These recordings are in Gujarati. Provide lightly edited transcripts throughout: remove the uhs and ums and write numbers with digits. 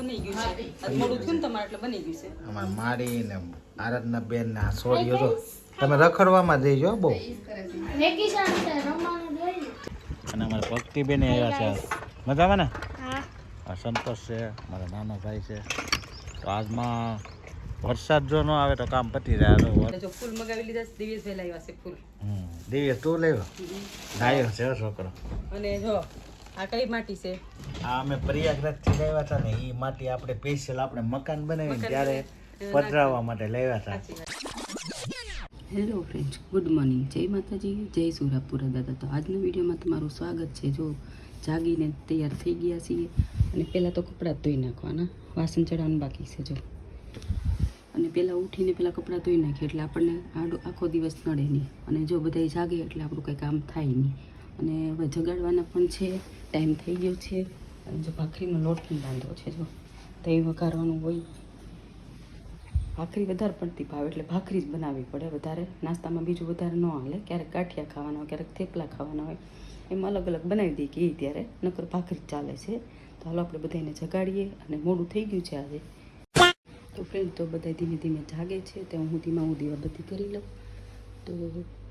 બની ગયું છે. આ મોડું થયું ને તમારે એટલે બની ગયું છે. અમાર મારી ને આરાધના બેન ને આ છોડીઓ તો તમે રખડવામાં દેજો બહુ. અને અમારા ભક્તિ બેન આવ્યા છે મજામાં ને? આ સંતોષ છે મારા નાનો ભાઈ છે. તો આજમાં વરસાદ જો ન આવે તો કામ પતી જાય. જો ફૂલ મગાવી લીધા છે. દિવ્યેશ ભાઈ લાવ્યા છે ફૂલ. દિવ્યેશ તું લેવો ગાયો છે છોકરો. અને જો આ કઈ માટી છે? આ અમે પ્રયાગરાજ થી લાવ્યા હતા ને એ માટી આપણે સ્પેશિયલ આપણે મકાન બનાવીને ત્યારે પધરાવવા માટે લાવ્યા હતા. Hello friends, good morning. જય માતાજી, જય સુરાપુરા દાદા. તો આજના વિડીયોમાં તમારું સ્વાગત છે. જો જાગીને તૈયાર થઈ ગયા છીએ અને પહેલાં તો કપડાં ધોઈ નાખવાના, વાસણ ચડાવવાનું બાકી છે. જો અને પહેલાં ઉઠીને પહેલાં કપડાં ધોઈ નાખીએ એટલે આપણને આખો દિવસ નડે નહીં. અને જો બધાય જાગે એટલે આપણું કંઈ કામ થાય નહીં. અને હવે જગાડવાના પણ છે, ટાઈમ થઈ ગયો છે. અને જો ભાખરીનો લોટ પણ બાંધવો છે. જો દહીં વઘારવાનું હોય. ભાખરી વધારે પડતી ભાવે એટલે ભાખરી જ બનાવવી પડે. વધારે નાસ્તામાં બીજું વધારે ન હાલે. ક્યારેક ગાંઠિયા ખાવાના હોય, ક્યારેક થેપલા ખાવાના હોય, એમ અલગ અલગ બનાવી દઈએ કે ત્યારે નકર ભાખરી ચાલે છે. તો હાલો આપણે બધાને જગાડીએ. અને મોડું થઈ ગયું છે આજે. તો ફ્રેન્ડ તો બધા ધીમે ધીમે જાગે છે. ત્યાં હું દીવાબત્તી કરી લઉં. તો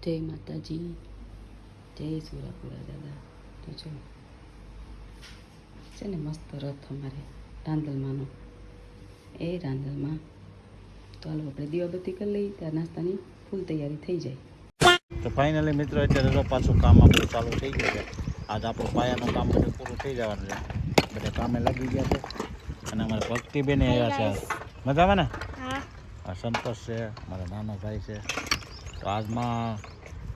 જય માતાજી, જય સુરાપુરા દાદા. તો જો છે ને મસ્ત રથ અમારે રાંદલમાંનો, એ રાંદલમાં. તો હાલો આપણે દીવાબત્તી કરી લઈએ ત્યાં નાસ્તાની ફૂલ તૈયારી થઈ જાય. તો ફાઇનલી મિત્રો અત્યારે તો પાછું કામ આપણું ચાલુ થઈ ગયું છે. આજ આપણું પાયાનું કામ બધું પૂરું થઈ જવાનું છે. બધા કામે લાગી ગયા છે. અને અમારા ભક્તિ બેન આવ્યા છે મજામાં ને? આ સંતોષ છે મારા નાનો ભાઈ છે. તો આજમાં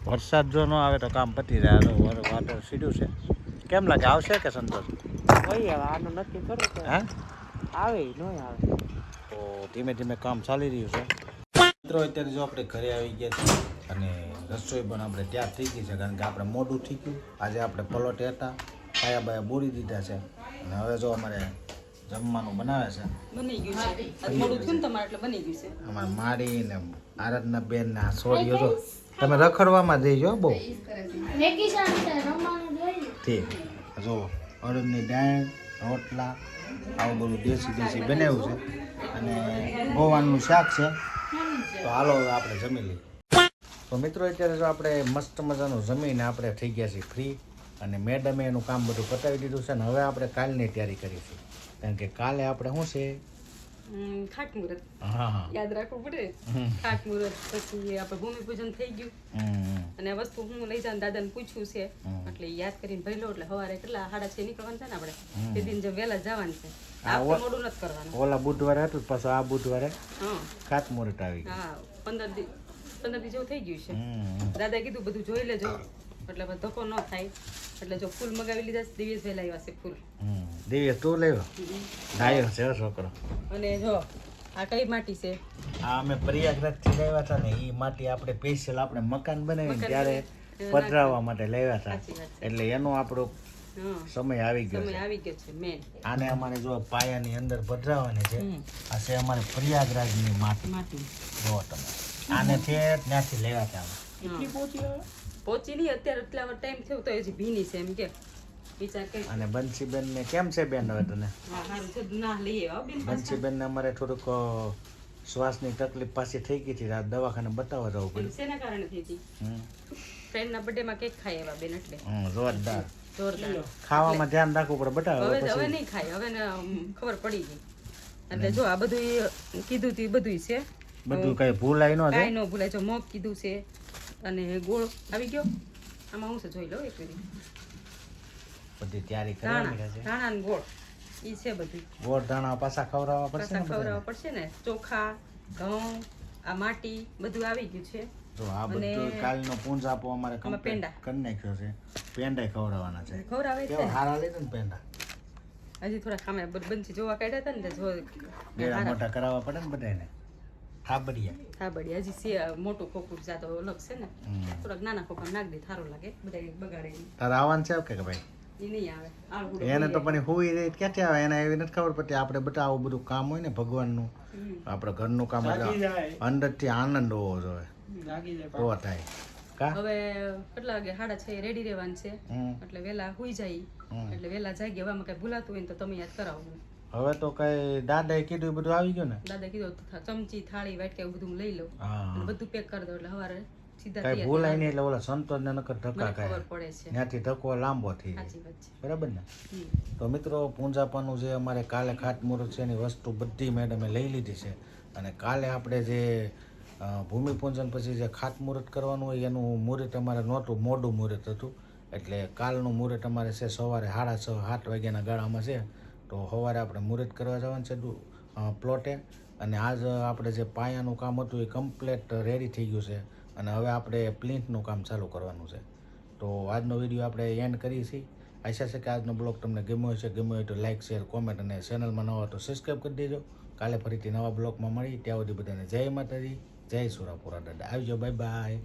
વરસાદ જો ન આવે તો કામ પતી જાય. વાટર સીડ્યું છે. કેમ લાગે, આવશે કે સંતોષ? હોય હવે આનું નક્કી કરો. હા આવે ન આવે તો ધીમે ધીમે કામ ચાલી રહ્યું છે. મિત્રો અત્યારે જો આપણે ઘરે આવી ગયા છીએ અને રસોઈ પણ આપણે તૈયાર થઈ ગઈ છે. કારણ કે આપણે મોડું થઈ ગયું. આજે આપણે પલોટે હતા, પાયા બાયા બોરી દીધા છે. અને હવે જો અમારે જમવાનું બનાવે છે. બની ગયું છે. આ મોડું થયું ને તમારે એટલે બની ગયું છે. અમારે મારી ને આરાધના બેન ને આ છોડીઓ તો તમે રખડવામાં દેજો બહુ. ઠીક જો અડદની દાળ, રોટલા, આવું બધું દેશી બનાવ્યું છે. અને ગોવાનનું શાક છે. તો હાલો હવે આપણે જમી લઈએ. તો મિત્રો અત્યારે જો આપણે મસ્ત મજાનું જમીને આપણે થઈ ગયા છીએ ફ્રી. અને મેડમે એનું કામ બધું પતાવી દીધું છે. ને હવે આપણે કાલની તૈયારી કરીશું. કારણ કે કાલે આપણે શું છે, ખાટમુહૂર્ત. હા યાદ રાખવું પડે. ખાટમુહૂર્ત પછી આપણે ભૂમિપૂજન થઈ ગયું. અને આ વસ્તુ હું લઈ જાઉં દાદાને પૂછ્યું છે એટલે યાદ કરીને ભરી લો. એટલે સવારે કેટલા 6:30 નીકળવાનું છે ને આપણે. તે દિન જો વહેલા જવાનું છે. આપણે મોડું નથી કરવાનું. ઓલા બુધવારે હતું પાછું આ બુધવારે ખાટમુહૂર્ત આવી ગયું. હા 15 દી જેવું થઈ ગયું છે. દાદાએ કીધું બધું જોઈ લેજો એટલે ધક્કો ન થાય. એટલે જો ફૂલ મગાવી લીધા છે. દિવ્યેશ ભાઈ લાવ્યા છે ફૂલ. દિવ્યેશ તું લેવો ગાયો છે છોકરો. અને જો આ કઈ માટી છે? આ અમે પ્રયાગરાજ થી લાવ્યા હતા ને એ માટી આપણે સ્પેશિયલ આપણે મકાન બનાવીને ત્યારે પધરાવવા માટે લાવ્યા હતા. એટલે એનો આપણો સમય આવી ગયો છે મેન. આને અમારે જો પાયાની અંદર પધરાવવાની છે. આ છે અમારે પ્રયાગરાજની માટી. જો તમે આને ત્યાંથી લેવા હતા. પહોંચી નહીં અત્યારે એટલા ટાઈમ થયો તો હજી ભીની છે એમ કે વિચાર કરી. અને બંસીબેન ને કેમ છે બેન હવે તને? ના લઈએ બંસીબેન ને અમારે થોડુંક શ્વાસની તકલીફ પાછી થઈ ગઈ હતી. દવાખાને બતાવવા જવું પડ્યું. શેના કારણે થઈ હતી? ફ્રેન્ડના બર્થડે માં કેક ખાય એવા બેન એટલે જોરદાર ખાવામાં ધ્યાન રાખવું પડે બટા. હવે નહીં ખાય. હવે ખબર પડી ગઈ. એટલે જો આ બધું કીધું હતું બધું છે. બધું કઈ ભૂલાય ન કાંઈ ન ભૂલાય. જો મગ કીધું છે અને ગોળ આવી ગયો. આમાં હું છે જોઈ લઉં એક મિનિટ. બધી તૈયારી કરવાની છે. ધાણા ને ગોળ ઈ છે બધું. ગોળ ધાણા પાછા ખવડાવવા પડશે ને. ચોખા, ઘઉં, આ માટી બધું આવી ગયું છે. જો આ બધું કાલનો પૂંજ આપો અમારે પેંડા કરી નાખ્યો છે. પેંડા ખવડાવવાના છે. ખવડાવે છે. હારા લીધા ને પેંડા. હજી થોડા ખામે બંચી જોવા કાઢ્યા હતા ને જો ગેડા મોટા કરાવવા પડે ને બધાને. થાબડિયા હજી મોટું ખોખું જાતો અલગ છે ને. થોડાક નાના ખોખા નાખ દે સારું લાગે. બધા બગાડે. તારે આવવાનું છે કે ભાઈ? એ નહીં આવે. એને તો પણ હુઈ રહી ક્યાંથી આવે? એને એવી નથી ખબર પડતી. આપણે બધા આવું બધું કામ હોય ને ભગવાનનું, આપણે ઘરનું કામ એટલે અંદરથી આનંદ હોવો જોઈએ. એવો થાય. હવે કેટલા વાગે? 6:30 રેડી રહેવાનું છે. એટલે વેલા હુઈ જાય. એટલે વેલા જાગી. હવે કઈ ભૂલાતું હોય ને તો તમે યાદ કરાવો. હવે તો કઈ દાદાએ કીધું એ બધું આવી ગયું ને. દાદા કીધું ચમચી થાળી વાટકે એવું બધું લઈ લઉં હા અને બધું પેક કરી દઉં એટલે સવારે સીધા કઈ તૈયાર ભૂલાય નહીં એટલે ઓલા સંતોષને નકર ધક્કા મને ખાય ખબર પડે છે ત્યાંથી ધક્કો લાંબો થઈ જાય. સાચી વાત છે બરાબર ને. હમ. તો મિત્રો પૂંજાપાનું જે અમારે કાલે ખાતમુહૂર્ત છે એની વસ્તુ બધી મેડમે લઈ લીધી છે અને કાલે આપણે જે ભૂમિપૂજન પછી જે ખાતમુહૂર્ત કરવાનું હોય એનું મુહૂર્ત અમારે નહોતું, મોડું મુહૂર્ત હતું. એટલે કાલનું મુહૂર્ત અમારે છે સવારે 6:30-7 વાગ્યાના ગાળામાં છે. તો સવારે આપણે મુહૂર્ત કરવા જવાનું છે પ્લોટે. અને આજ આપણે જે પાયાનું કામ હતું એ કમ્પ્લીટ રેડી થઈ ગયું છે અને હવે આપણે પ્લિન્થનું કામ ચાલુ કરવાનું છે. તો આજનો વિડીયો આપણે એન્ડ કરીએ છીએ. આશા છે કે આજનો બ્લોગ તમને ગમ્યો હશે. ગમ્યો હોય તો લાઇક, શેર, કોમેન્ટ અને ચેનલમાં નવા તો સબસ્ક્રાઈબ કરી દેજો. કાલે ફરીથી નવા બ્લોગમાં મળી. ત્યાં સુધી બધાને જય માતાજી, જય સુરાપુરા દાદા. આવજો, બાય બાય.